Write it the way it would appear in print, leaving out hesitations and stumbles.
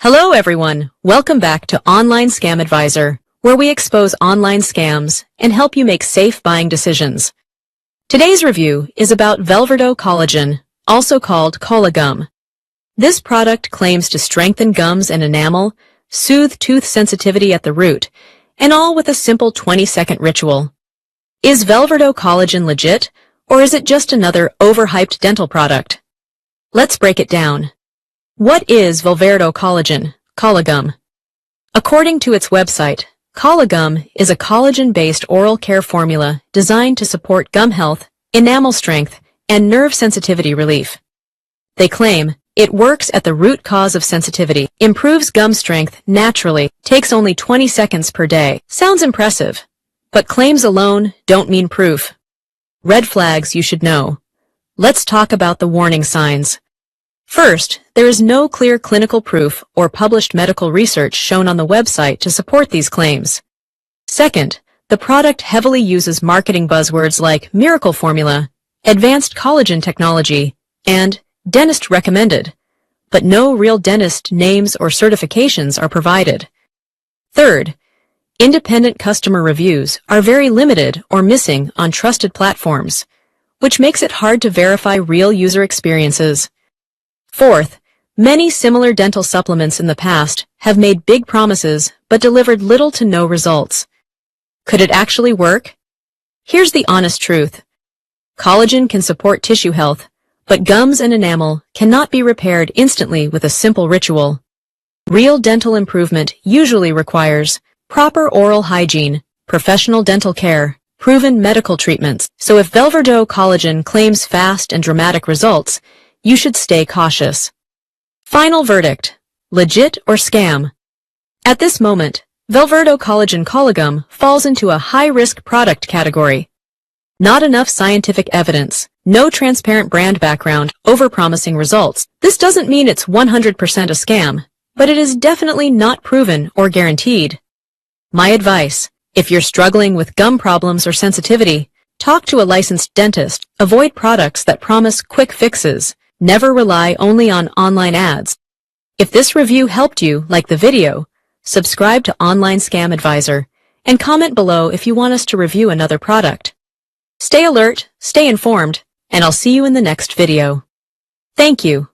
Hello everyone, welcome back to Online Scam Advisor, where we expose online scams and help you make safe buying decisions. Today's review is about Velverdo Collagen, also called CollaGum. This product claims to strengthen gums and enamel, soothe tooth sensitivity at the root, and all with a simple 20-second ritual. Is Velverdo Collagen legit, or is it just another overhyped dental product? Let's break it down. What is Velverdo Collagen, CollaGum? According to its website, CollaGum is a collagen-based oral care formula designed to support gum health, enamel strength, and nerve sensitivity relief. They claim it works at the root cause of sensitivity, improves gum strength naturally, takes only 20 seconds per day. Sounds impressive, but claims alone don't mean proof. Red flags you should know. Let's talk about the warning signs. First, there is no clear clinical proof or published medical research shown on the website to support these claims. Second, the product heavily uses marketing buzzwords like miracle formula, advanced collagen technology, and dentist recommended, but no real dentist names or certifications are provided. Third, independent customer reviews are very limited or missing on trusted platforms, which makes it hard to verify real user experiences. Fourth, many similar dental supplements in the past have made big promises but delivered little to no results. Could it actually work? Here's the honest truth. Collagen can support tissue health, but gums and enamel cannot be repaired instantly with a simple ritual. Real dental improvement usually requires proper oral hygiene, professional dental care, proven medical treatments. So if Velverdo Collagen claims fast and dramatic results, you should stay cautious. Final verdict: legit or scam? At this moment, Velverdo Collagen CollaGum falls into a high-risk product category. Not enough scientific evidence, no transparent brand background, overpromising results. This doesn't mean it's 100% a scam, but it is definitely not proven or guaranteed. My advice: if you're struggling with gum problems or sensitivity, talk to a licensed dentist. Avoid products that promise quick fixes. Never rely only on online ads. If this review helped you, like the video, subscribe to Online Scam Advisor, and comment below if you want us to review another product. Stay alert, stay informed, and I'll see you in the next video. Thank you.